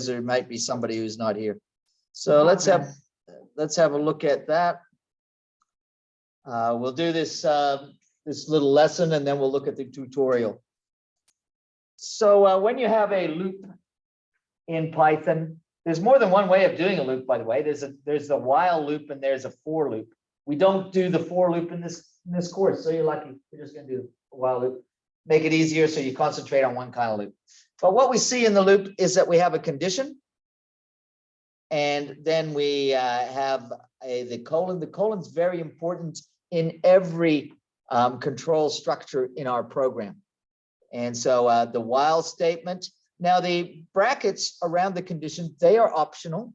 there might be somebody who's not here. So let's have a look at that. We'll do this this little lesson, and then we'll look at the tutorial. So when you have a loop in Python, there's more than one way of doing a loop, by the way. There's a while loop and there's a for loop. We don't do the for loop in this course, so you're lucky. We're just going to do a while loop. Make it easier so you concentrate on one kind of loop. But what we see in the loop is that we have a condition, and then we have the colon. The colon's very important in every control structure in our program. And so the while statement. Now the brackets around the condition, they are optional.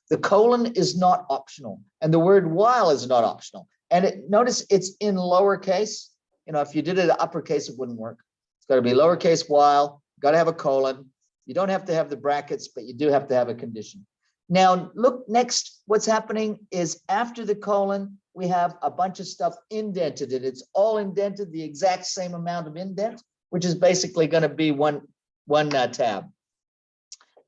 The colon is not optional, and the word while is not optional. And notice it's in lowercase. You know, if you did it in uppercase, it wouldn't work. It's got to be lowercase while, got to have a colon. You don't have to have the brackets, but you do have to have a condition. Now, look next, what's happening is after the colon, we have a bunch of stuff indented, and it's all indented the exact same amount of indent, which is basically going to be one tab.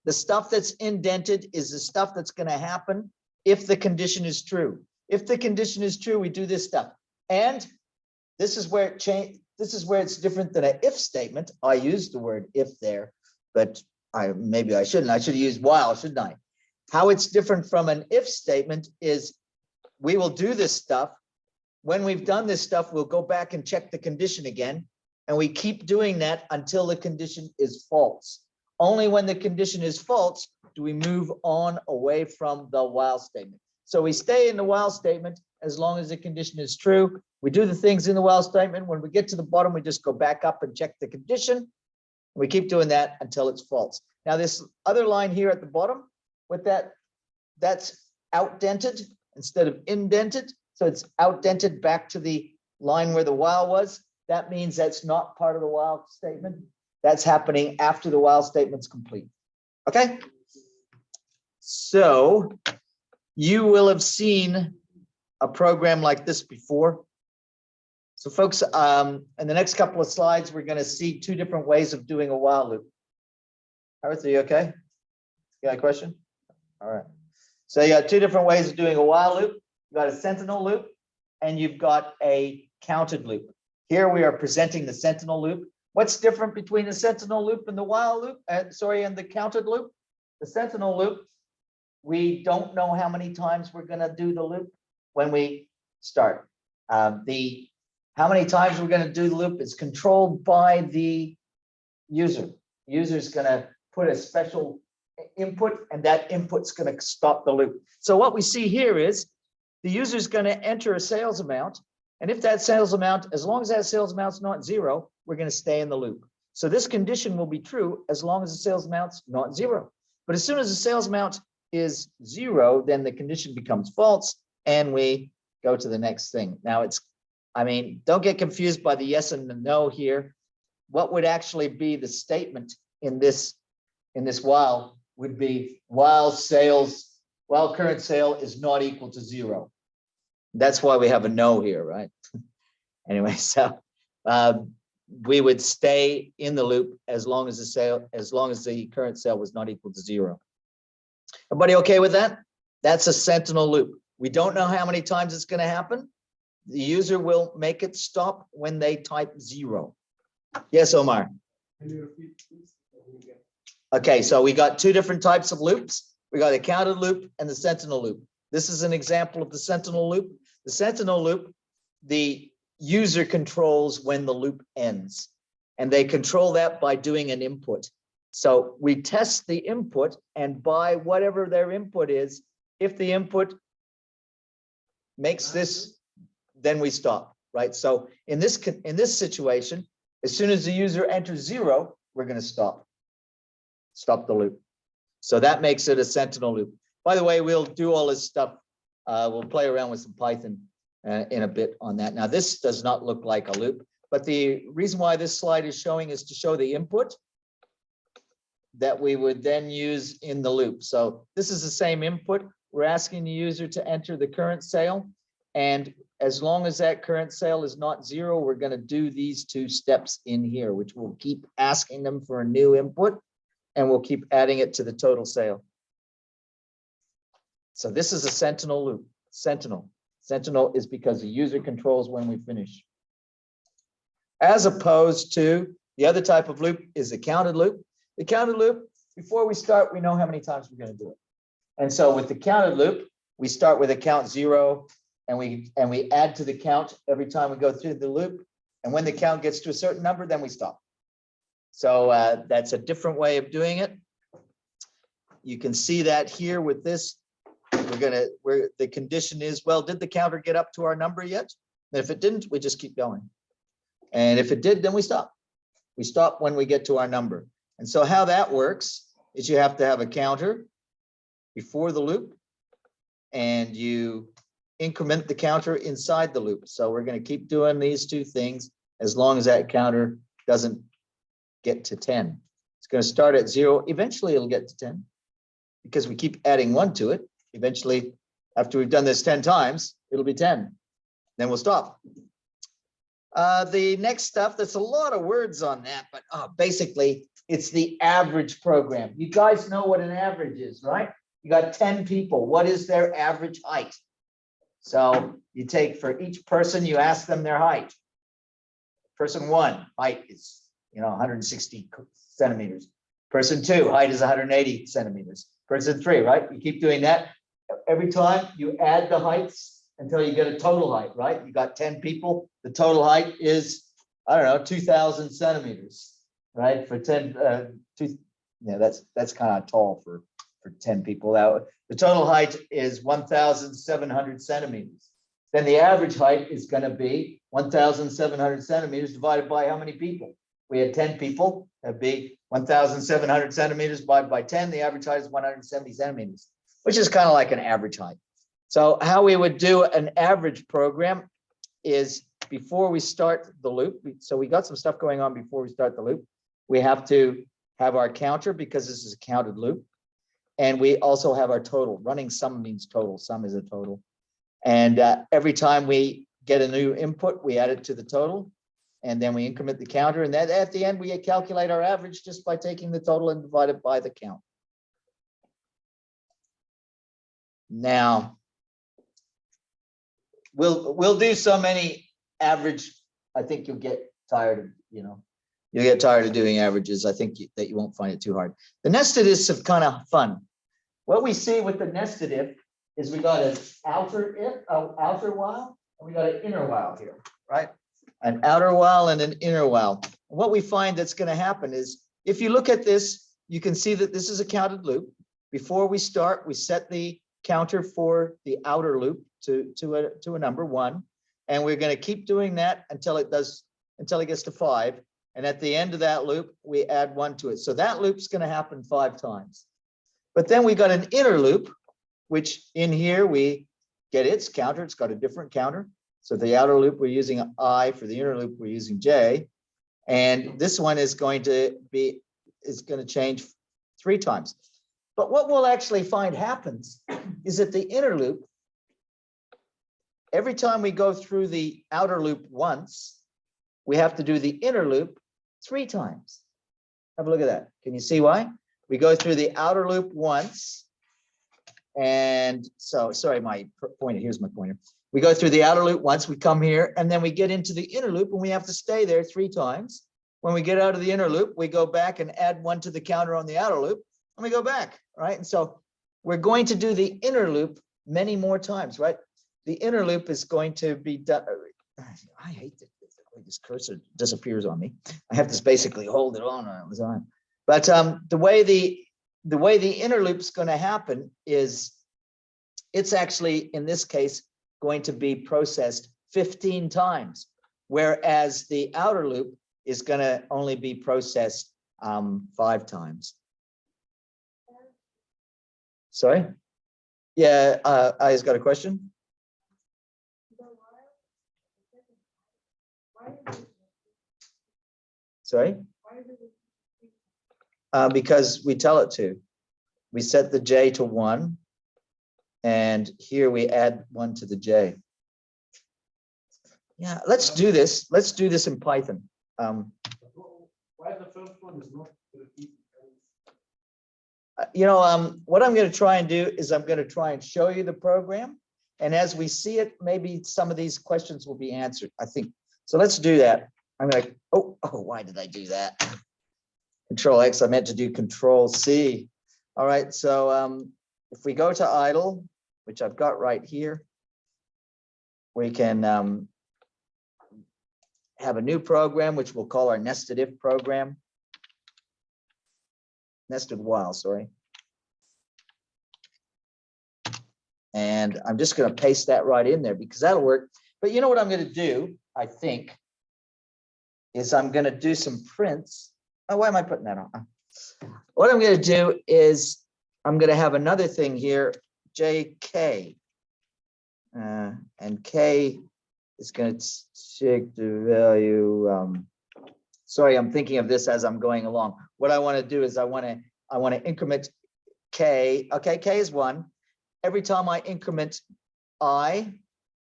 The stuff that's indented is the stuff that's going to happen if the condition is true. If the condition is true, we do this stuff. And this is where it's different than an if statement. I used the word if there, but maybe I shouldn't. I should have used while, shouldn't I? How it's different from an if statement is we will do this stuff. When we've done this stuff, we'll go back and check the condition again. And we keep doing that until the condition is false. Only when the condition is false do we move on away from the while statement. So we stay in the while statement as long as the condition is true. We do the things in the while statement. When we get to the bottom, we just go back up and check the condition. We keep doing that until it's false. Now this other line here at the bottom, with that's outdented instead of indented. So it's outdented back to the line where the while was. That means that's not part of the while statement. That's happening after the while statement's complete. Okay. So you will have seen a program like this before. So folks, in the next couple of slides, we're going to see two different ways of doing a while loop. Howard, are you okay? You got a question? All right. So you got two different ways of doing a while loop. You got a Sentinel loop and you've got a counted loop. Here we are presenting the Sentinel loop. What's different between the Sentinel loop and the while loop? And the counted loop? The Sentinel loop, we don't know how many times we're going to do the loop when we start. How many times we're going to do the loop is controlled by the user. The user is going to put a special input, and that input's going to stop the loop. So what we see here is the user is going to enter a sales amount. And if that sales amount, as long as that sales amount's not zero, we're going to stay in the loop. So this condition will be true as long as the sales amount's not zero. But as soon as the sales amount is zero, then the condition becomes false and we go to the next thing. Now don't get confused by the yes and the no here. What would actually be the statement in this while would be while current sale is not equal to zero. That's why we have a no here, right? Anyway, so we would stay in the loop as long as the current sale was not equal to zero. Everybody okay with that? That's a Sentinel loop. We don't know how many times it's going to happen. The user will make it stop when they type zero. Yes, Omar. Okay, so we got two different types of loops. We got a counted loop and the Sentinel loop. This is an example of the Sentinel loop. The Sentinel loop, the user controls when the loop ends, and they control that by doing an input. So we test the input, and by whatever their input is, if the input makes this, then we stop, right? So in this situation, as soon as the user enters zero, we're going to stop the loop. So that makes it a Sentinel loop. By the way, we'll do all this stuff. We'll play around with some Python in a bit on that. Now, this does not look like a loop, but the reason why this slide is showing is to show the input that we would then use in the loop. So this is the same input. We're asking the user to enter the current sale. And as long as that current sale is not zero, we're going to do these two steps in here, which will keep asking them for a new input and we'll keep adding it to the total sale. So this is a Sentinel loop. Sentinel. Sentinel is because the user controls when we finish. As opposed to the other type of loop is a counted loop. The counted loop, before we start, we know how many times we're going to do it. And so with the counted loop, we start with a count 0, and we add to the count every time we go through the loop. And when the count gets to a certain number, then we stop. So that's a different way of doing it. You can see that here with this. Where the condition is, well, did the counter get up to our number yet? And if it didn't, we just keep going. And if it did, then we stop. We stop when we get to our number. And so how that works is you have to have a counter before the loop, and you increment the counter inside the loop. So we're going to keep doing these two things as long as that counter doesn't get to 10. It's going to start at 0. Eventually it'll get to 10 because we keep adding 1 to it. Eventually, after we've done this 10 times, it'll be 10. Then we'll stop. The next stuff, there's a lot of words on that, but basically it's the average program. You guys know what an average is, right? You got 10 people. What is their average height? So you take for each person, you ask them their height. Person 1, height is 160 centimeters. Person 2, height is 180 centimeters. Person 3, right? You keep doing that. Every time you add the heights until you get a total height, right? You got 10 people. The total height is, I don't know, 2,000 centimeters, right? For 10, that's kind of tall for 10 people. The total height is 1,700 centimeters. Then the average height is going to be 1,700 centimeters divided by how many people? We had 10 people. That'd be 1,700 centimeters divided by 10. The average height is 170 centimeters, which is kind of like an average height. So how we would do an average program is before we start the loop. So we got some stuff going on before we start the loop. We have to have our counter because this is a counted loop. And we also have our total. Running sum means total. Sum is a total. And every time we get a new input, we add it to the total. And then we increment the counter. And then at the end, we calculate our average just by taking the total and divide it by the count. Now, we'll do so many average. I think you'll get tired of, you'll get tired of doing averages. I think that you won't find it too hard. The nested ifs are kind of fun. What we see with the nested if is we got an outer while, and we got an inner while here, right? An outer while and an inner while. What we find that's going to happen is if you look at this, you can see that this is a counted loop. Before we start, we set the counter for the outer loop to a number 1, and we're going to keep doing that until it gets to 5. And at the end of that loop, we add 1 to it. So that loop's going to happen 5 times. But then we got an inner loop, which in here we get its counter. It's got a different counter. So the outer loop, we're using I. For the inner loop, we're using J. And this one is going to change 3 times. But what we'll actually find happens is that the inner loop, every time we go through the outer loop once, we have to do the inner loop 3 times. Have a look at that. Can you see why? We go through the outer loop once. And so, sorry, my pointer, here's my pointer. We go through the outer loop once, we come here, and then we get into the inner loop, and we have to stay there 3 times. When we get out of the inner loop, we go back and add 1 to the counter on the outer loop, and we go back, right? And so we're going to do the inner loop many more times, right? The inner loop is going to be done. I hate that this cursor disappears on me. I have to basically hold it on when it was on. But the way the inner loop is going to happen is it's actually, in this case, going to be processed 15 times, whereas the outer loop is going to only be processed 5 times. Sorry? Yeah, Aya's got a question. Sorry? Because we tell it to. We set the J to 1, and here we add 1 to the J. Yeah, let's do this. Let's do this in Python. Why the first one is not repeated? what I'm going to try and do is I'm going to try and show you the program. And as we see it, maybe some of these questions will be answered, I think. So let's do that. I'm like, oh, why did I do that? Control X, I meant to do Control C. All right, so if we go to idle, which I've got right here, we can have a new program, which we'll call our nested if program. Nested while, sorry. And I'm just going to paste that right in there because that'll work. But you know what I'm going to do, I think, is I'm going to do some prints. Oh, why am I putting that on? What I'm going to do is I'm going to have another thing here, JK. And K is going to take the value. Sorry, I'm thinking of this as I'm going along. What I want to do is I want to increment K. Okay, K is 1. Every time I increment I,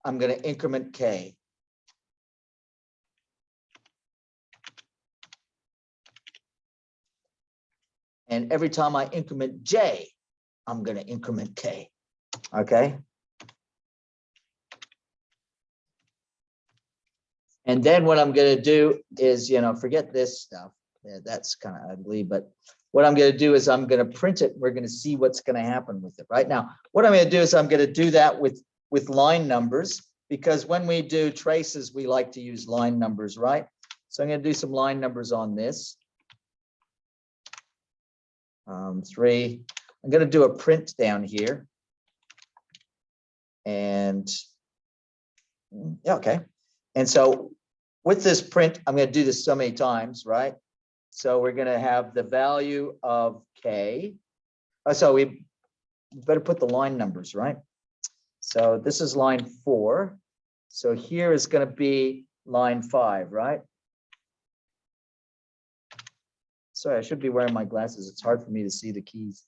I'm going to increment K. And every time I increment J, I'm going to increment K. Okay. And then what I'm going to do is, forget this stuff. Yeah, that's kind of ugly, but what I'm going to do is I'm going to print it. We're going to see what's going to happen with it right now. What I'm going to do is I'm going to do that with line numbers, because when we do traces, we like to use line numbers, right? So I'm going to do some line numbers on this. 3. I'm going to do a print down here. And yeah, okay. And so with this print, I'm going to do this so many times, right? So we're going to have the value of K. So we better put the line numbers, right? So this is line 4. So here is going to be line 5, right? Sorry, I should be wearing my glasses. It's hard for me to see the keys.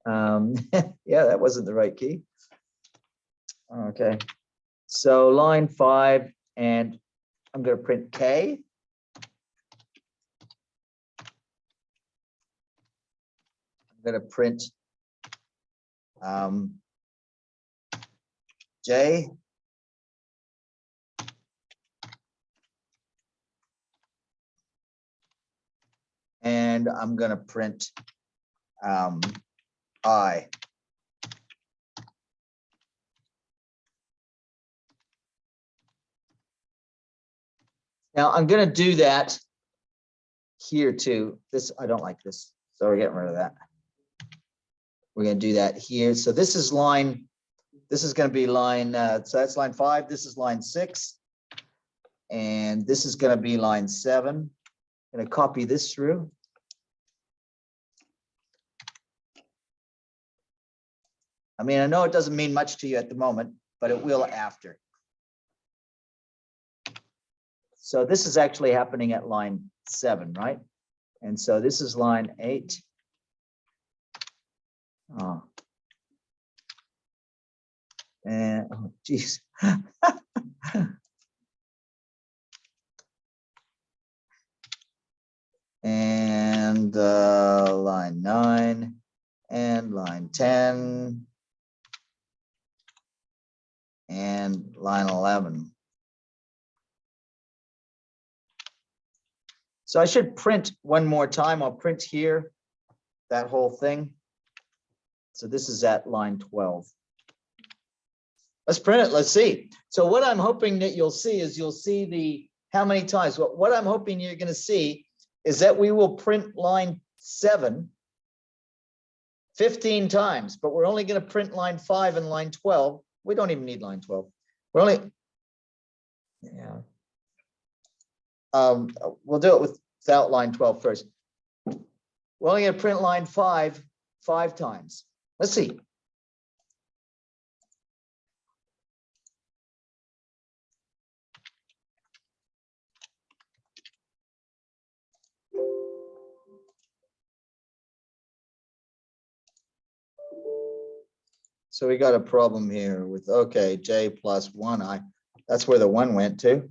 Yeah, that wasn't the right key. Okay. So line 5, and I'm going to print K. I'm going to print J. And I'm going to print I. Now I'm going to do that here too. This, I don't like this, so we're getting rid of that. We're going to do that here. So this is line, this is going to be line, so that's line 5. This is line 6. And this is going to be line 7. I'm going to copy this through. I mean, I know it doesn't mean much to you at the moment, but it will after. So this is actually happening at line 7, right? And so this is line 8. Oh. And oh, geez. And line 9 and line 10 and line 11. So I should print one more time. I'll print here, that whole thing. So this is at line 12. Let's print it. Let's see. So what I'm hoping that you'll see is you'll see the how many times. What I'm hoping you're going to see is that we will print line 7 15 times, but we're only going to print line 5 and line 12. We don't even need line 12. We're only, yeah. We'll do it without line 12 first. We're only going to print line 5 times. Let's see. So we got a problem here with, okay, J plus 1 I. That's where the 1 went to.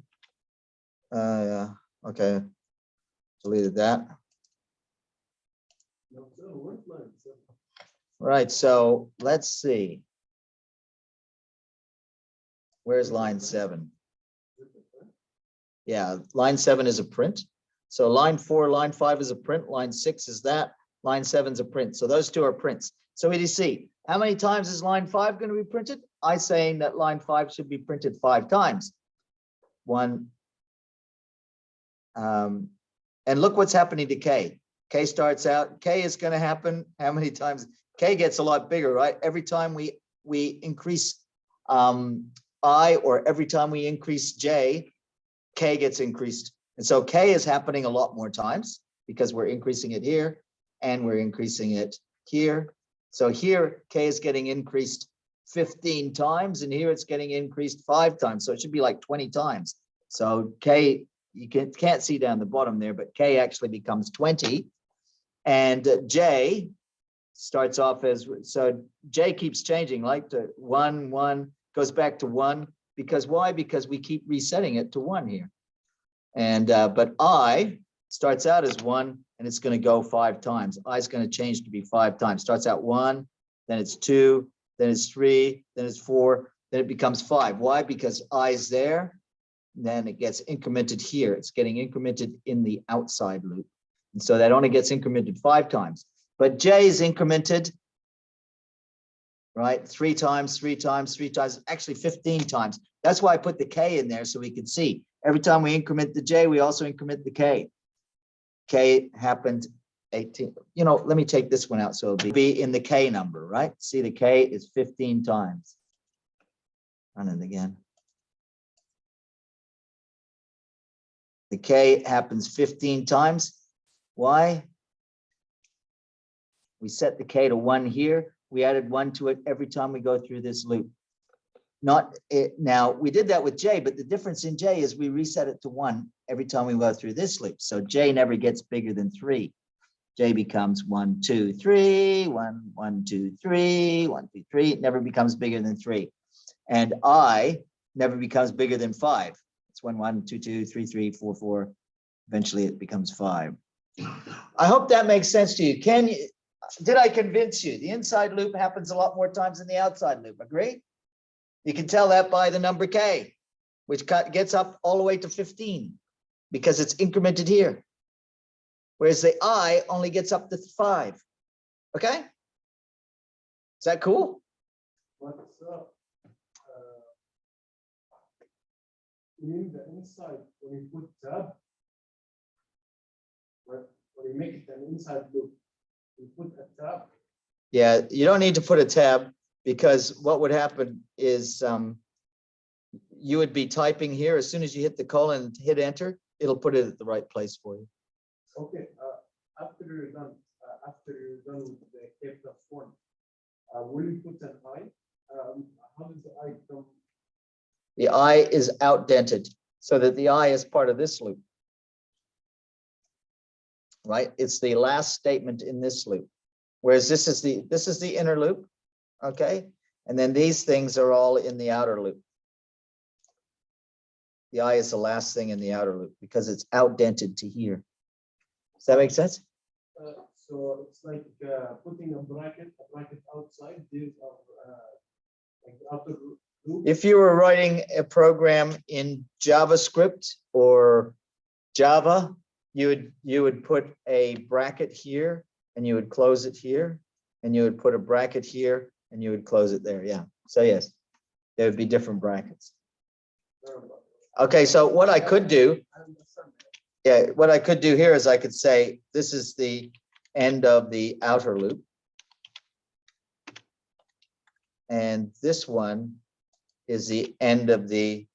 Yeah, okay. Deleted that. Right, so let's see. Where's line 7? Yeah, line 7 is a print. So line 4, line 5 is a print, line 6 is that, line 7 is a print. So those two are prints. So EDC, how many times is line 5 going to be printed? I'm saying that line 5 should be printed 5 times. One. And look what's happening to K. K starts out, K is going to happen how many times? K gets a lot bigger, right? Every time we increase I, or every time we increase J, K gets increased. And so K is happening a lot more times because we're increasing it here and we're increasing it here. So here, K is getting increased 15 times and here it's getting increased 5 times. So it should be like 20 times. So K, you can't see down the bottom there, but K actually becomes 20. And J starts off as, so J keeps changing, like to 1, 1, goes back to 1. Because why? Because we keep resetting it to 1 here. And but I starts out as 1 and it's going to go 5 times. I is going to change to be 5 times. Starts out 1, then it's 2, then it's 3, then it's 4, then it becomes 5. Why? Because I is there. Then it gets incremented here. It's getting incremented in the outside loop. And so that only gets incremented 5 times. But J is incremented, right? 3 times, 3 times, 3 times, actually 15 times. That's why I put the K in there so we can see. Every time we increment the J, we also increment the K. K happened 18. You know, let me take this one out so it'll be in the K number, right? See, the K is 15 times. Run it again. The K happens 15 times. Why? We set the K to 1 here. We added 1 to it every time we go through this loop. Not it, now, we did that with J, but the difference in J is we reset it to 1 every time we go through this loop. So J never gets bigger than 3. J becomes 1, 2, 3, 1, 1, 2, 3, 1, 2, 3. It never becomes bigger than 3. And I never becomes bigger than 5. It's 1, 1, 2, 2, 3, 3, 4, 4. Eventually it becomes 5. I hope that makes sense to you. Did I convince you? The inside loop happens a lot more times than the outside loop. Agree? You can tell that by the number K, which gets up all the way to 15 because it's incremented here. Whereas the I only gets up to 5. Okay? Is that cool? What's up? In the inside, when you put tab, when you make it an inside loop, you put a tab. Yeah, you don't need to put a tab because what would happen is you would be typing here. As soon as you hit the colon and hit enter, it'll put it at the right place for you. Okay. After you're done with the K plus 1, will you put an I? How does the I come? The I is outdented so that the I is part of this loop. Right? It's the last statement in this loop. Whereas this is the inner loop. Okay. And then these things are all in the outer loop. The I is the last thing in the outer loop because it's outdented to here. Does that make sense? So it's like putting a bracket outside. These are like the outer loop. If you were writing a program in JavaScript or Java, you would put a bracket here and you would close it here, and you would put a bracket here and you would close it there. Yeah. So yes, there would be different brackets. Okay, so what I could do, yeah, what I could do here is I could say this is the end of the outer loop. And this one is the end of the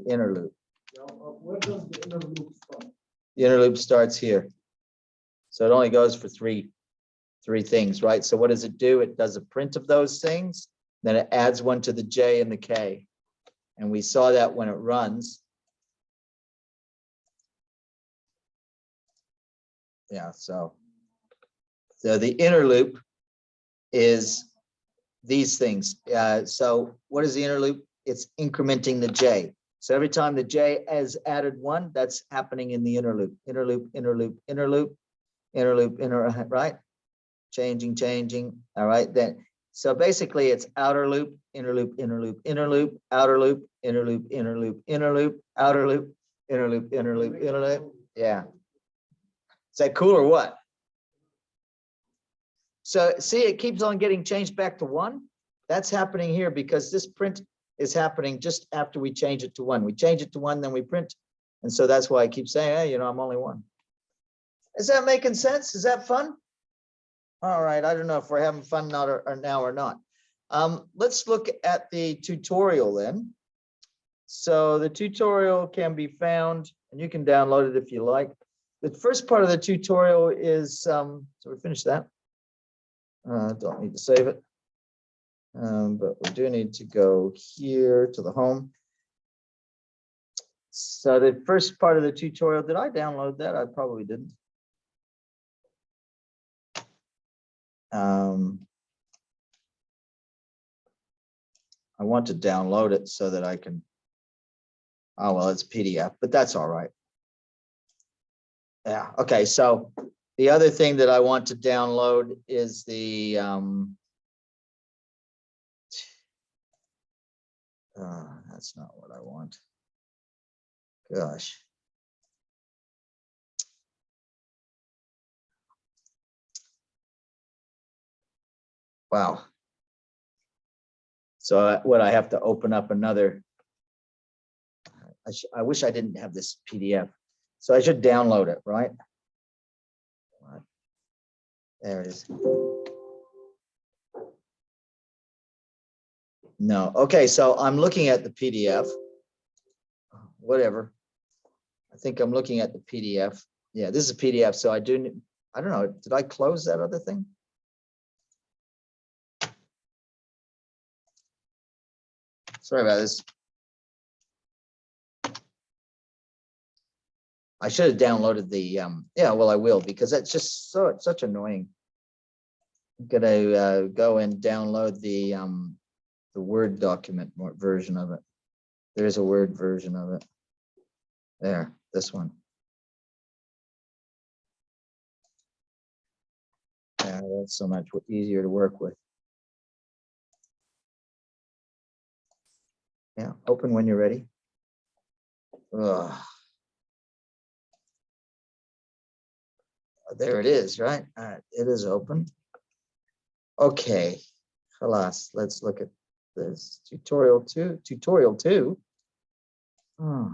inner loop. Now, where does the inner loop start? The inner loop starts here. So it only goes for three things, right? So what does it do? It does a print of those things, then it adds one to the J and the K. And we saw that when it runs. Yeah, so the inner loop is these things. So what is the inner loop? It's incrementing the J. So every time the J has added 1, that's happening in the inner loop. Inner loop, inner loop, inner loop, inner loop, inner, right? changing. All right, then. So basically it's outer loop, inner loop, inner loop, inner loop, outer loop, inner loop, inner loop, inner loop, outer loop, inner loop, inner loop, inner loop. Yeah. Is that cool or what? So see, it keeps on getting changed back to 1. That's happening here because this print is happening just after we change it to 1. We change it to 1, then we print. And so that's why I keep saying, hey, I'm only 1. Is that making sense? Is that fun? All right, I don't know if we're having fun now or not. Let's look at the tutorial then. So the tutorial can be found, and you can download it if you like. The first part of the tutorial is, so we finished that. Don't need to save it. But we do need to go here to the home. So the first part of the tutorial, did I download that? I probably didn't. I want to download it so that I can, oh, well, it's PDF, but that's all right. Yeah, okay, so the other thing that I want to download is the, that's not what I want. Gosh. Wow. So what I have to open up another, I wish I didn't have this PDF. So I should download it, right? There it is. No, okay, so I'm looking at the PDF. Whatever. I think I'm looking at the PDF. Yeah, this is a PDF, so I don't know, did I close that other thing? Sorry about this. I should have downloaded the, yeah, well, I will, because that's just such annoying. I'm gonna go and download the Word document version of it. There's a Word version of it. There, this one. Yeah, that's so much easier to work with. Yeah, open when you're ready. Ugh. There it is, right? All right, it is open. Okay, halas, let's look at this tutorial 2. Tutorial 2. Oh,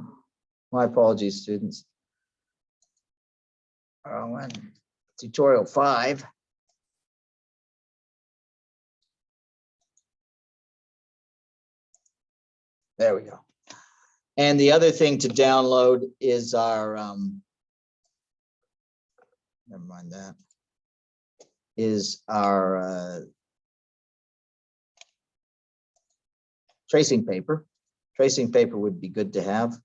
my apologies, students. Tutorial 5. There we go. And the other thing to download is our, never mind that, is our tracing paper. Tracing paper would be good to have.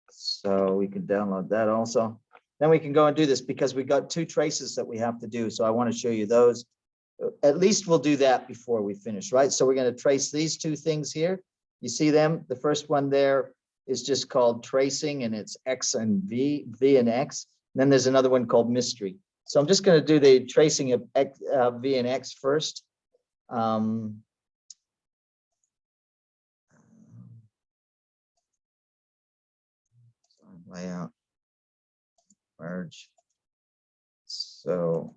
So we can download that also. Then we can go and do this because we got 2 traces that we have to do. So I want to show you those. At least we'll do that before we finish, right? So we're going to trace these 2 things here. You see them? The first one there is just called tracing, and it's X and V, V and X. And then there's another one called mystery. So I'm just going to do the tracing of X, V and X first. Layout, merge. So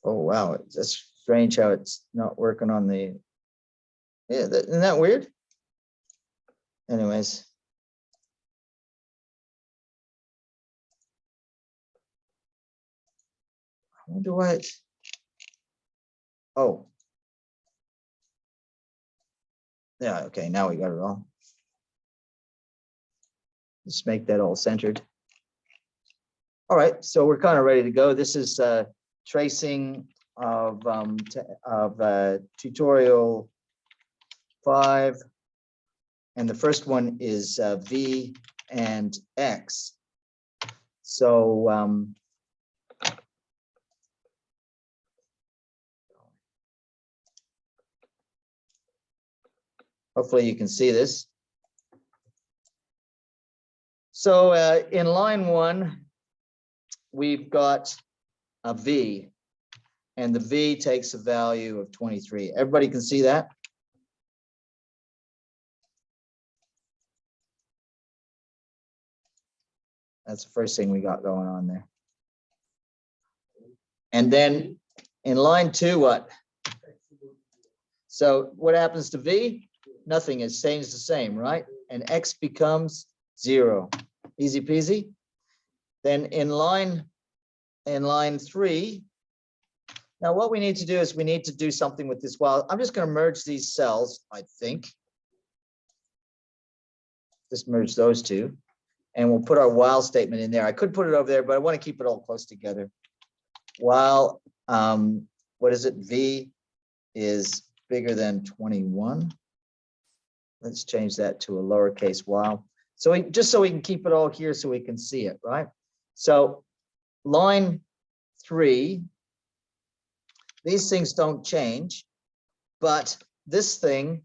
oh wow, it's strange how it's not working on the, yeah, isn't that weird? Anyways. I wonder why it's, oh. Yeah, okay, now we got it all. Let's make that all centered. All right, so we're kind of ready to go. This is tracing of tutorial 5. And the first one is V and X. So hopefully you can see this. So in line 1, we've got a V, and the V takes a value of 23. Everybody can see that? That's the first thing we got going on there. And then in line 2, what? So what happens to V? Nothing, it stays the same, right? And X becomes 0. Easy peasy. Then in line 3, now what we need to do is we need to do something with this while. I'm just going to merge these cells, I think. Just merge those two. And we'll put our while statement in there. I could put it over there, but I want to keep it all close together. While, what is it? V is bigger than 21. Let's change that to a lowercase while. So just so we can keep it all here so we can see it, right? So line 3, these things don't change, but this thing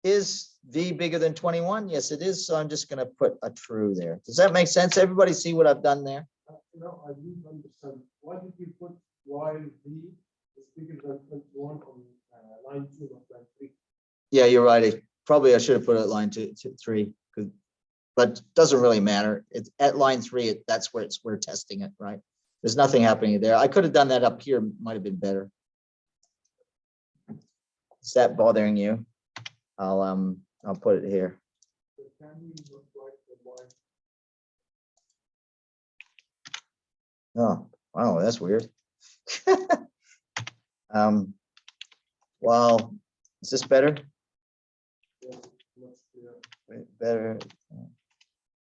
is V bigger than 21? Yes, it is. So I'm just going to put a true there. Does that make sense? Everybody see what I've done there? No, I didn't understand. Why did you put while V is bigger than 21 on line 2 of line 3? Yeah, you're right. Probably I should have put it at line 2 to 3, but doesn't really matter. It's at line 3. That's where we're testing it, right? There's nothing happening there. I could have done that up here. Might have been better. Is that bothering you? I'll put it here. Can we look like the Oh, wow, that's weird. Well, is this better? Better.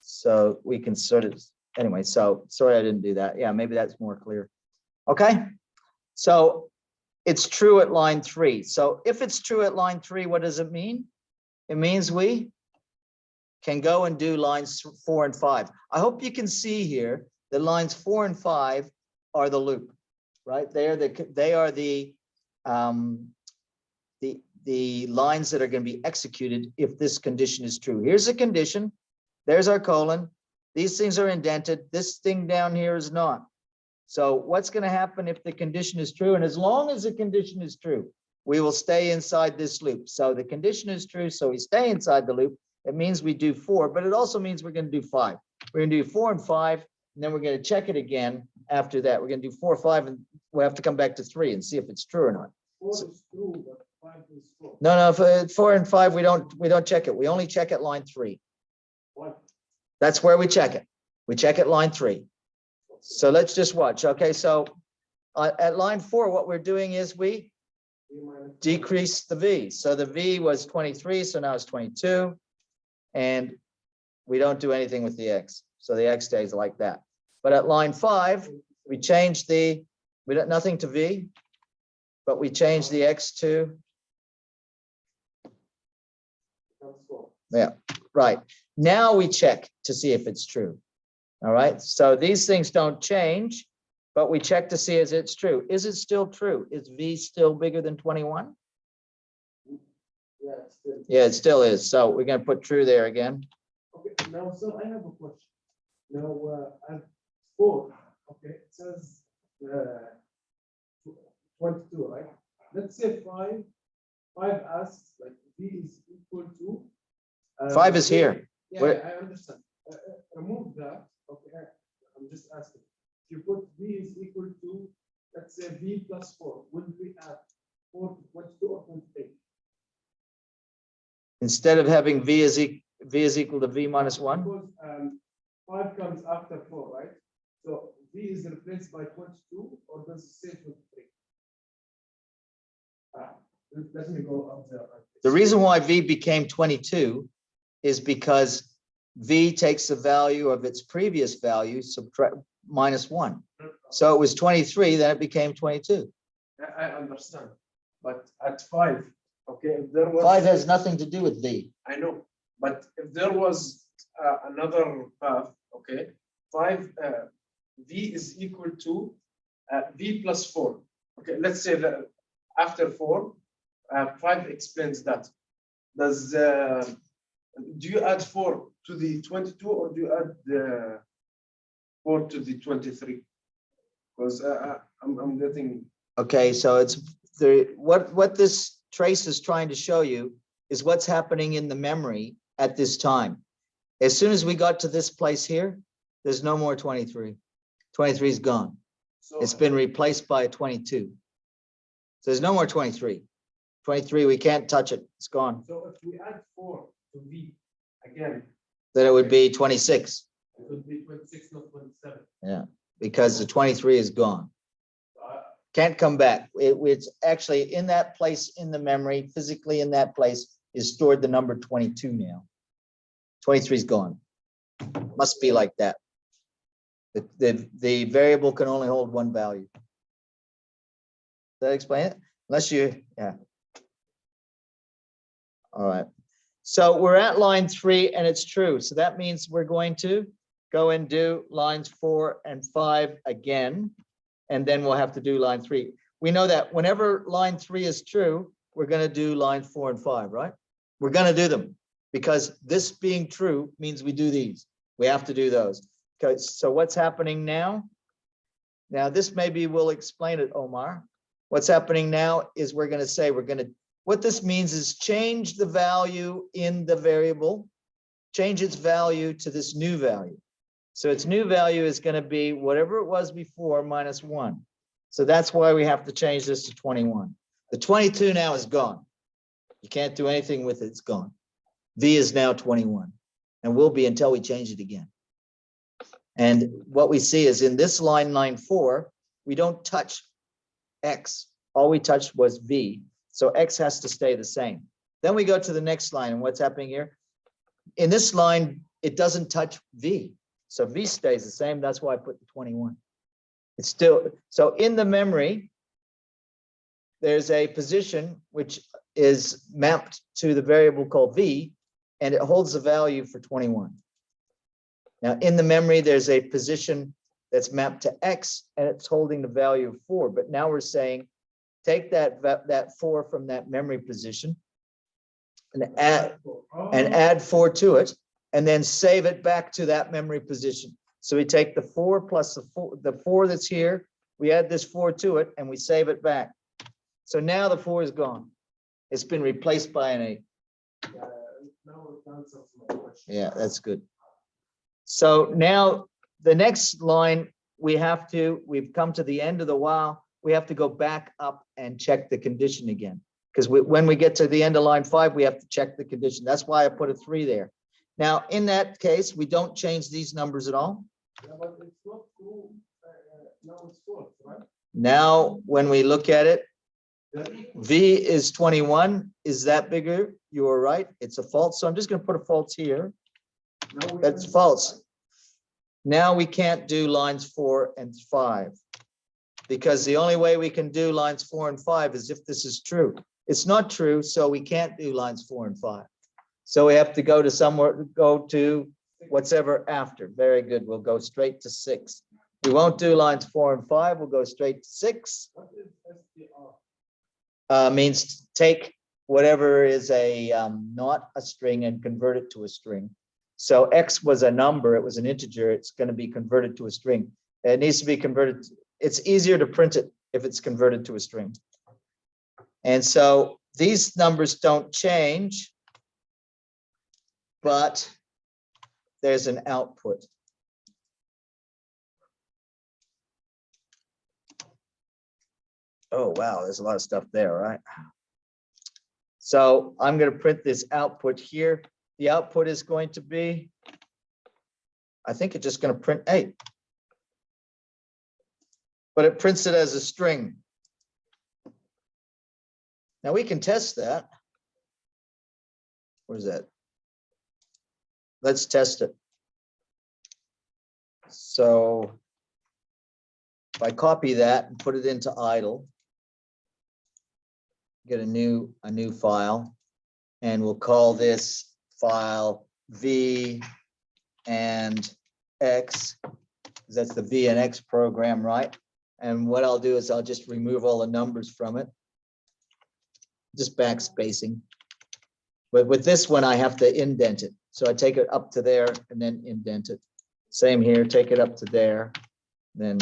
So we can sort of, anyway, so sorry I didn't do that. Yeah, maybe that's more clear. Okay, so it's true at line 3. So if it's true at line 3, what does it mean? It means we can go and do lines 4 and 5. I hope you can see here that lines 4 and 5 are the loop, right? They are the lines that are going to be executed if this condition is true. Here's a condition. There's our colon. These things are indented. This thing down here is not. So what's going to happen if the condition is true? And as long as the condition is true, we will stay inside this loop. So the condition is true, so we stay inside the loop. It means we do 4, but it also means we're going to do 5. We're going to do 4 and 5, and then we're going to check it again after that. We're going to do 4, 5, and we'll have to come back to 3 and see if it's true or not. 4 is true, but 5 is false. No, for 4 and 5, we don't check it. We only check at line 3. What? That's where we check it. We check at line 3. So let's just watch. Okay, so at line 4, what we're doing is we decrease the V. So the V was 23, so now it's 22. And we don't do anything with the X. So the X stays like that. But at line 5, we change we got nothing to V, but we change the X to, yeah, right. Now we check to see if it's true. All right, so these things don't change, but we check to see if it's true. Is it still true? Is V still bigger than 21? Yeah, it still is. So we're going to put true there again. Okay, now, so I have a question. Now, at 4, okay, it says 22, right? Let's say 5 asks, like, V is equal to. 5 is here. Yeah, I understand. Remove that. Okay, I'm just asking. If you put V is equal to, let's say V plus 4, would we add 4 to 22 or 28? Instead of having V is equal to V minus 1? Because 5 comes after 4, right? So V is replaced by 22, or does it say 23? Let me go up there. The reason why V became 22 is because V takes the value of its previous value, subtract minus 1. So it was 23, then it became 22. I understand. But at 5, okay, if there was 5 has nothing to do with V. I know, but if there was another path, okay, 5 V is equal to V plus 4. Okay, let's say that after 4, 5 explains that. Does Do you add 4 to the 22 or do you add the 4 to the 23? Because I'm getting. Okay, so it's what this trace is trying to show you is what's happening in the memory at this time. As soon as we got to this place here, there's no more 23. 23 is gone. So It's been replaced by a 22. So there's no more 23. 23, we can't touch it. It's gone. So if we add 4 to V again, Then it would be 26. it would be 26, not 27. Yeah, because the 23 is gone. Uh, Can't come back. It's actually in that place in the memory, physically in that place is stored the number 22 now. 23 is gone. Must be like that. The variable can only hold one value. Does that explain it? Unless you, yeah. All right. So we're at line 3 and it's true. So that means we're going to go and do lines 4 and 5 again. And then we'll have to do line 3. We know that whenever line 3 is true, we're going to do line 4 and 5, right? We're going to do them because this being true means we do these. We have to do those. Okay, so what's happening now? Now this maybe will explain it, Omar. What's happening now is we're going to say what this means is change the value in the variable, change its value to this new value. So its new value is going to be whatever it was before minus 1. So that's why we have to change this to 21. The 22 now is gone. You can't do anything with it. It's gone. V is now 21 and will be until we change it again. And what we see is in this line 4, we don't touch X. All we touched was V. So X has to stay the same. Then we go to the next line. And what's happening here? In this line, it doesn't touch V. So V stays the same. That's why I put the 21. It's still, so in the memory, there's a position which is mapped to the variable called V, and it holds the value for 21. Now in the memory, there's a position that's mapped to X and it's holding the value of 4. But now we're saying, take that 4 from that memory position and add 4 to it, and then save it back to that memory position. So we take the 4 plus the 4 that's here, we add this 4 to it, and we save it back. So now the 4 is gone. It's been replaced by an 8. Yeah, that's good. So now the next line, we've come to the end of the while, we have to go back up and check the condition again. Because when we get to the end of line 5, we have to check the condition. That's why I put a 3 there. Now, in that case, we don't change these numbers at all. Yeah, but it's not true. Now it's false, right? Now, when we look at it, V is 21. Is that bigger? You are right. It's a false. So I'm just going to put a false here. That's false. Now we can't do lines 4 and 5 because the only way we can do lines 4 and 5 is if this is true. It's not true, so we can't do lines 4 and 5. So we have to go to whatever after. Very good. We'll go straight to 6. We won't do lines 4 and 5. We'll go straight to 6. What is STR? Means take whatever is a not a string and convert it to a string. So X was a number. It was an integer. It's going to be converted to a string. It needs to be converted. It's easier to print it if it's converted to a string. And so these numbers don't change, but there's an output. Oh, wow, there's a lot of stuff there, right? So I'm going to print this output here. The output is going to be, I think it's just going to print 8. But it prints it as a string. Now we can test that. What is that? Let's test it. So if I copy that and put it into idle, get a new file, and we'll call this file V and X. That's the V and X program, right? And what I'll do is I'll just remove all the numbers from it. Just backspacing. But with this one, I have to indent it. So I take it up to there and then indent it. Same here, take it up to there, then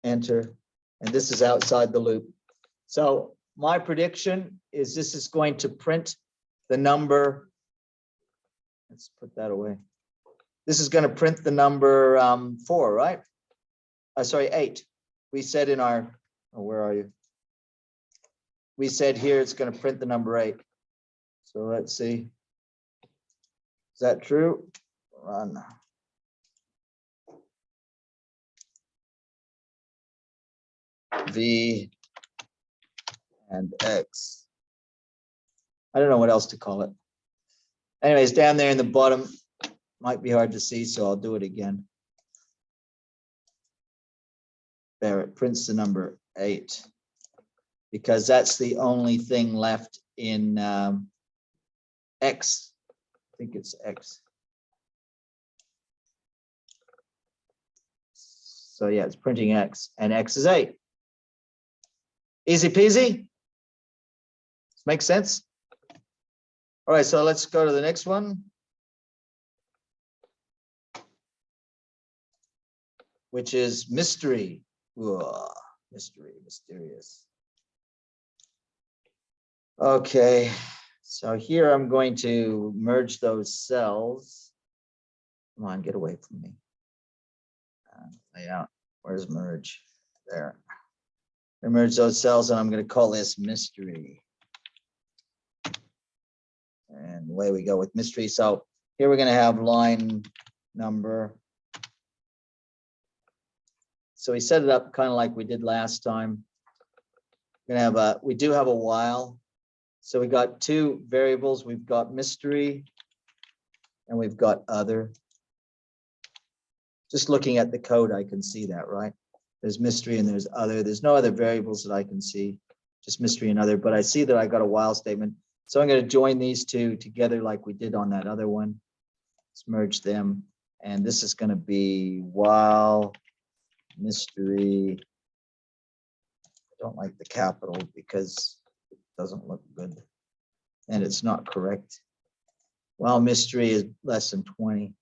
enter. And this is outside the loop. So my prediction is this is going to print the number. Let's put that away. This is going to print the number 4, right? Sorry, 8. We said in our, oh, where are you? We said here it's going to print the number 8. So let's see. Is that true? Run. V and X. I don't know what else to call it. Anyways, down there in the bottom, might be hard to see, so I'll do it again. There, it prints the number 8 because that's the only thing left in X. I think it's X. So yeah, it's printing X, and X is 8. Easy peasy. Makes sense? All right, so let's go to the next one, which is mystery. Whoa, mystery, mysterious. Okay, so here I'm going to merge those cells. Come on, get away from me. Layout, where's merge? There. I merge those cells, and I'm going to call this mystery. And away we go with mystery. So here we're going to have line number. So we set it up kind of like we did last time. We're going to have we do have a while. So we got 2 variables. We've got mystery and we've got other. Just looking at the code, I can see that, right? There's mystery and there's other. There's no other variables that I can see, just mystery and other. But I see that I got a while statement. So I'm going to join these 2 together like we did on that other one. Let's merge them. And this is going to be while mystery. I don't like the capital because it doesn't look good. And it's not correct. While mystery is less than 20.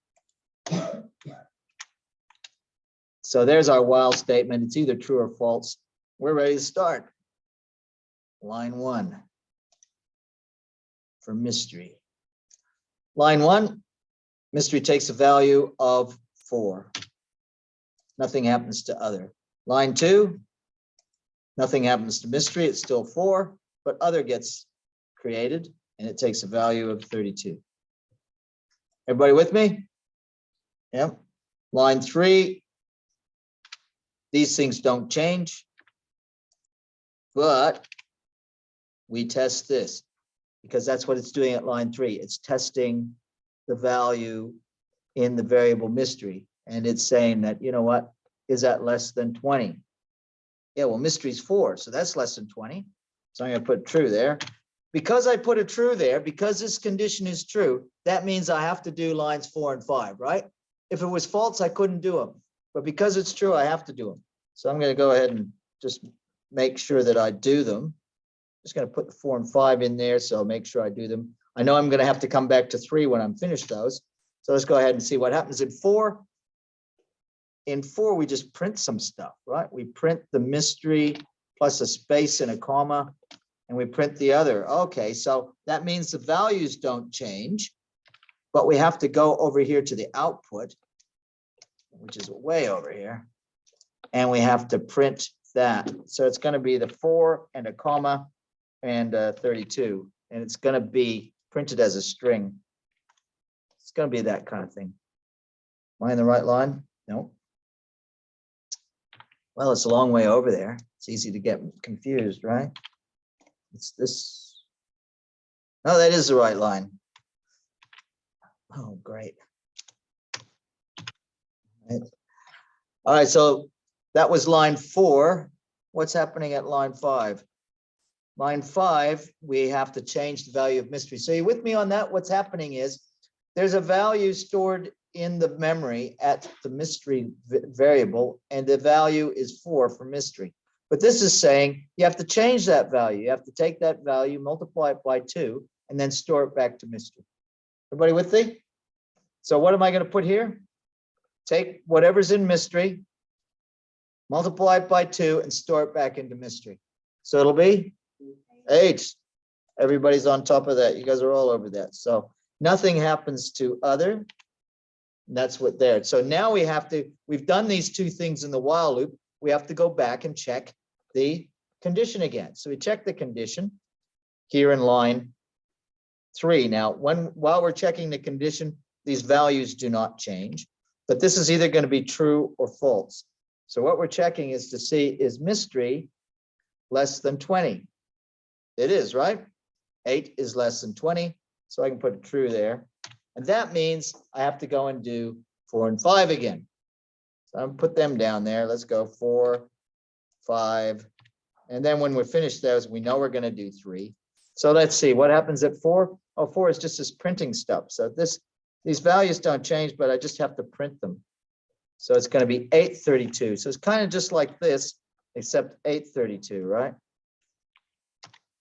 So there's our while statement. It's either true or false. We're ready to start. Line 1. For mystery. Line 1, mystery takes a value of 4. Nothing happens to other. Line 2, nothing happens to mystery. It's still 4, but other gets created and it takes a value of 32. Everybody with me? Yep. Line 3, these things don't change, but we test this. Because that's what it's doing at line 3. It's testing the value in the variable mystery. And it's saying that, you know what, is that less than 20? Yeah, well, mystery is 4, so that's less than 20. So I'm going to put true there. Because I put a true there, because this condition is true, that means I have to do lines 4 and 5, right? If it was false, I couldn't do them. But because it's true, I have to do them. So I'm going to go ahead and just make sure that I do them. Just going to put the 4 and 5 in there, so I'll make sure I do them. I know I'm going to have to come back to 3 when I'm finished those. So let's go ahead and see what happens in 4. In 4, we just print some stuff, right? We print the mystery plus a space and a comma, and we print the other. Okay, so that means the values don't change, but we have to go over here to the output, which is way over here, and we have to print that. So it's going to be the 4 and a comma, and 32, and it's going to be printed as a string. It's going to be that kind of thing. Am I in the right line? No. Well, it's a long way over there. It's easy to get confused, right? It's this. No, that is the right line. Oh, great. All right, so that was line 4. What's happening at line 5? Line 5, we have to change the value of mystery. So you with me on that? What's happening is there's a value stored in the memory at the mystery variable, and the value is 4 for mystery. But this is saying you have to change that value. You have to take that value, multiply it by 2, and then store it back to mystery. Everybody with me? So what am I going to put here? Take whatever's in mystery, multiply it by 2, and store it back into mystery. So it'll be 8. Everybody's on top of that. You guys are all over that. So nothing happens to other. That's what there. So now we've done these two things in the while loop. We have to go back and check the condition again. So we check the condition here in line 3. Now, while we're checking the condition, these values do not change, but this is either going to be true or false. So what we're checking is to see, is mystery less than 20? It is, right? 8 is less than 20, so I can put true there. And that means I have to go and do 4 and 5 again. So I'll put them down there. Let's go 4, 5. And then when we finish those, we know we're going to do 3. So let's see what happens at 4. Oh, 4 is just this printing stuff. So these values don't change, but I just have to print them. So it's going to be 832. So it's kind of just like this, except 832, right?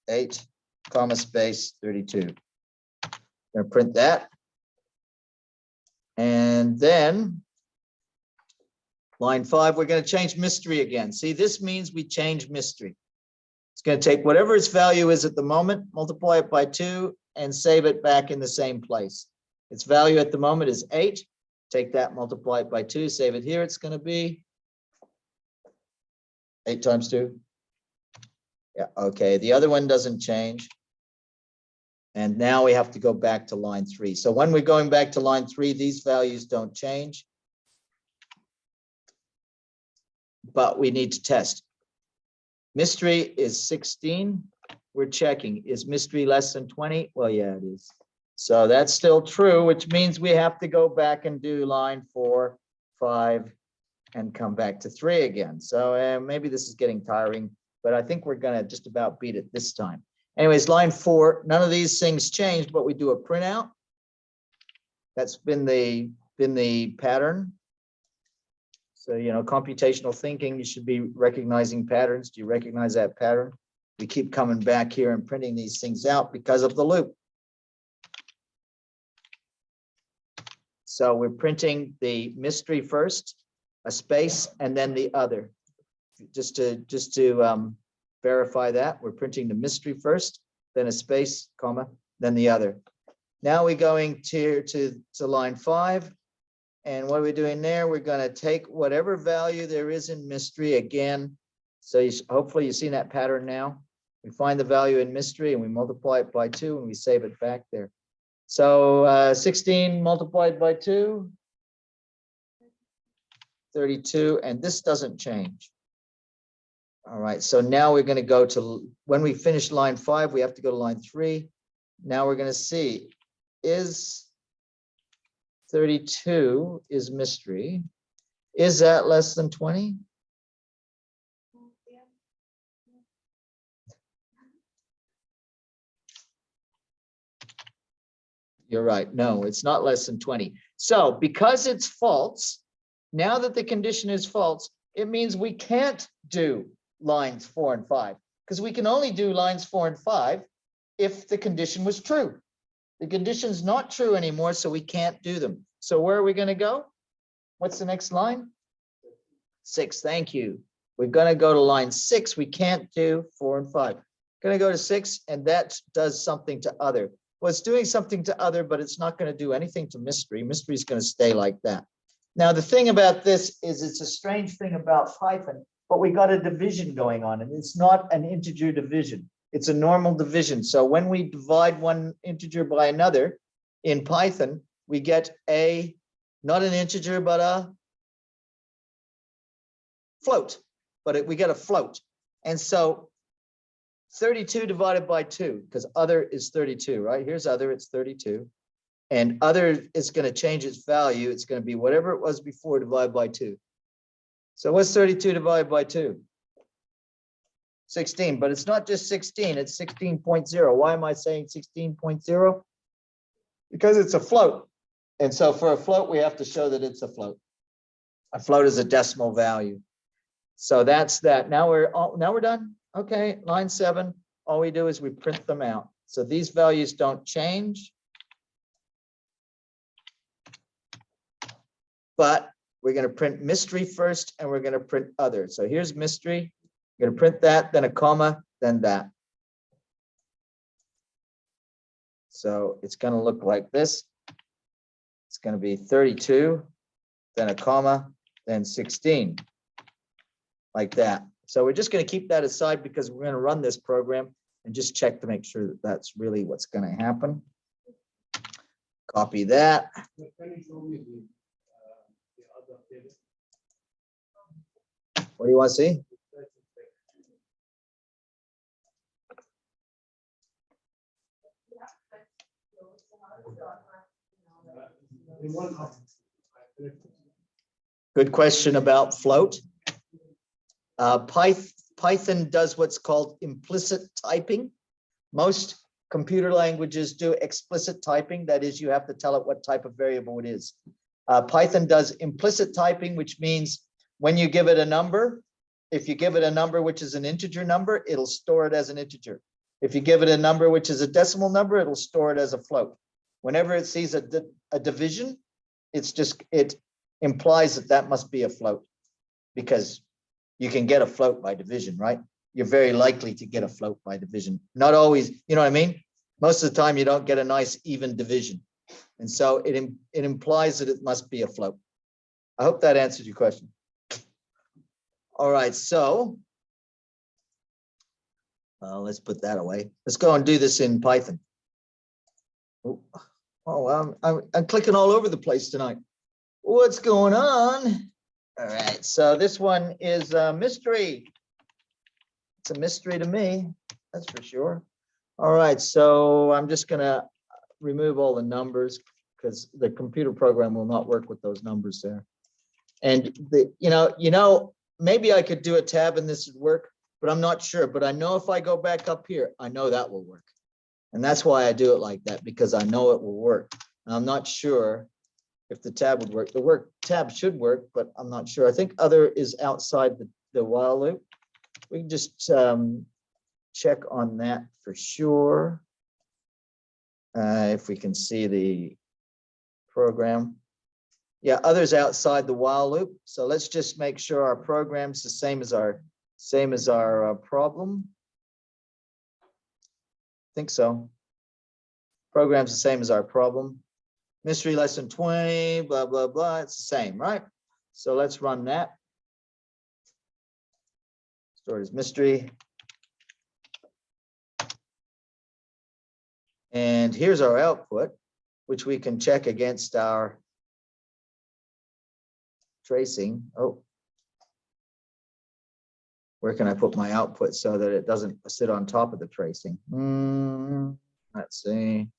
8, comma, space, 32. I'm going to print that. And then line 5, we're going to change mystery again. See, this means we change mystery. It's going to take whatever its value is at the moment, multiply it by 2, and save it back in the same place. Its value at the moment is 8. Take that, multiply it by 2, save it here. It's going to be 8 times 2. Yeah, okay. The other one doesn't change. And now we have to go back to line 3. So when we're going back to line 3, these values don't change. But we need to test. Mystery is 16. We're checking. Is mystery less than 20? Well, yeah, it is. So that's still true, which means we have to go back and do line 4, 5, and come back to 3 again. So maybe this is getting tiring, but I think we're going to just about beat it this time. Anyways, line 4, none of these things changed, but we do a printout. That's been the pattern. So, you know, computational thinking, you should be recognizing patterns. Do you recognize that pattern? We keep coming back here and printing these things out because of the loop. So we're printing the mystery first, a space, and then the other. Just to verify that, we're printing the mystery first, then a space, comma, then the other. Now we're going to line 5. And what are we doing there? We're going to take whatever value there is in mystery again. So hopefully you've seen that pattern now. We find the value in mystery and we multiply it by 2 and we save it back there. So 16 multiplied by 2, 32, and this doesn't change. All right, so now we're going to go to, when we finish line 5, we have to go to line 3. Now we're going to see, is 32 is mystery. Is that less than 20? You're right. No, it's not less than 20. So because it's false, now that the condition is false, it means we can't do lines 4 and 5 because we can only do lines 4 and 5 if the condition was true. The condition's not true anymore, so we can't do them. So where are we going to go? What's the next line? 6. Thank you. We're going to go to line 6. We can't do 4 and 5. Going to go to 6, and that does something to other. Well, it's doing something to other, but it's not going to do anything to mystery. Mystery is going to stay like that. Now, the thing about this is it's a strange thing about Python, but we got a division going on, and it's not an integer division. It's a normal division. So when we divide one integer by another in Python, we get not an integer, but a float, we get a float. And so 32 divided by 2, because other is 32, right? Here's other, it's 32. And other is going to change its value. It's going to be whatever it was before divided by 2. So what's 32 divided by 2? 16, but it's not just 16, it's 16.0. Why am I saying 16.0? Because it's a float. And so for a float, we have to show that it's a float. A float is a decimal value. So that's that. Now we're done. Okay, line 7. All we do is we print them out. So these values don't change. But we're going to print mystery first, and we're going to print other. So here's mystery. We're going to print that, then a comma, then that. So it's going to look like this. It's going to be 32, then a comma, then 16, like that. So we're just going to keep that aside because we're going to run this program and just check to make sure that that's really what's going to happen. Copy that. Can you show me the other table? What do you want to see? Good question about float. Python does what's called implicit typing. Most computer languages do explicit typing. That is, you have to tell it what type of variable it is. Python does implicit typing, which means when you give it a number, if you give it a number which is an integer number, it'll store it as an integer. If you give it a number which is a decimal number, it'll store it as a float. Whenever it sees a division, it implies that that must be a float, because you can get a float by division, right? You're very likely to get a float by division. Not always, you know what I mean? Most of the time you don't get a nice even division. And so it implies that it must be a float. I hope that answered your question. All right, so let's put that away. Let's go and do this in Python. Oh, I'm clicking all over the place tonight. What's going on? All right, so this one is a mystery. It's a mystery to me, that's for sure. All right, so I'm just gonna remove all the numbers because the computer program will not work with those numbers there. And maybe I could do a tab and this would work, but I'm not sure. But I know if I go back up here, I know that will work. And that's why I do it like that, because I know it will work. And I'm not sure if the tab would work. The tab should work, but I'm not sure. I think other is outside the while loop. We can just check on that for sure. If we can see the program. Yeah, others outside the while loop. So let's just make sure our program's the same as our problem. I think so. Program's the same as our problem. Mystery lesson 20, blah, blah, blah. It's the same, right? So let's run that. Stored as mystery. And here's our output, which we can check against our tracing. Oh, where can I put my output so that it doesn't sit on top of the tracing? Let's see.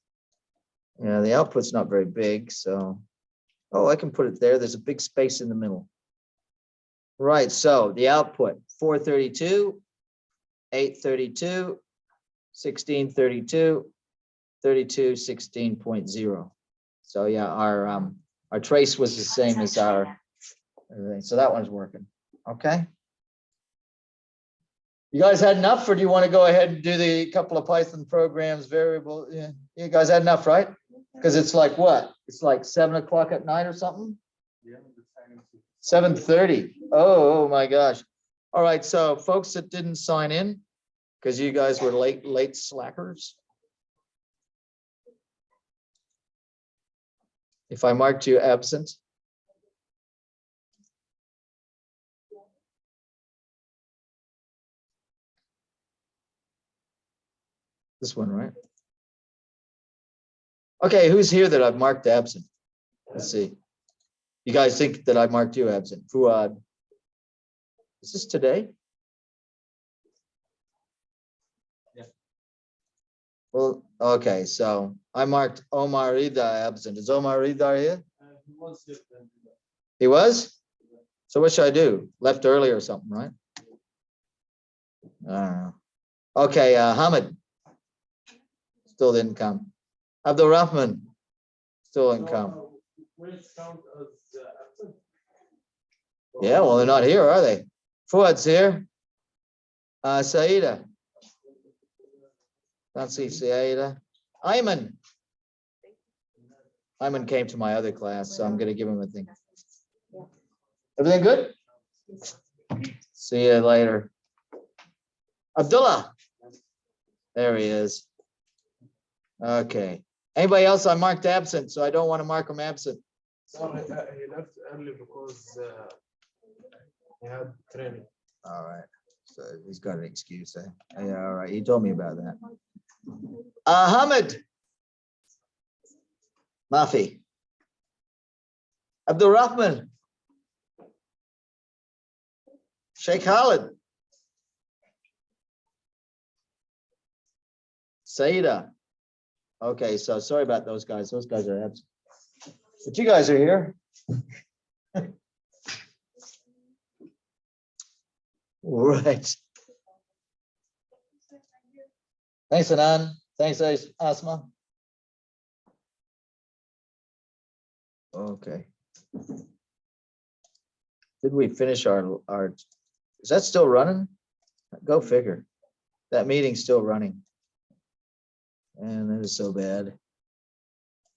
Yeah, the output's not very big, so, oh, I can put it there. There's a big space in the middle. Right, so the output, 432, 832, 1632, 32, 16.0. So yeah, our trace was the same as our, so that one's working, okay? You guys had enough, or do you want to go ahead and do the couple of Python programs, variable? Yeah, you guys had enough, right? Because it's like what? It's like 7 o'clock at night or something? Yeah, 7:30. Oh my gosh. All right, so folks that didn't sign in, because you guys were late slackers. If I marked you absent. This one, right? Okay, who's here that I've marked absent? Let's see. You guys think that I marked you absent? Fuad. Is this today? Yeah. Well, okay, so I marked Omar Ida absent. Is Omar Ida here? He was here. He was? So what should I do? Left early or something, right? I don't know. Okay, Hamid still didn't come. Abdul Rahman still didn't come. Will it count as absent? Yeah, well, they're not here, are they? Fuad's here. Saida. Can't see Saida. Ayman. Ayman came to my other class, so I'm gonna give him a thing. Everything good? See you later. Abdullah. There he is. Okay. Anybody else I marked absent, so I don't want to mark him absent. Sorry, he left early because he had training. All right. So he's got an excuse there. Yeah, all right. He told me about that. Hamid. Mafi. Abdul Rahman. Sheikh Khalid. Saida. Okay, so sorry about those guys. Those guys are absent. But you guys are here. Right. Thanks, Anand. Thanks, Asma. Okay. Did we finish our, is that still running? Go figure. That meeting's still running. And that is so bad.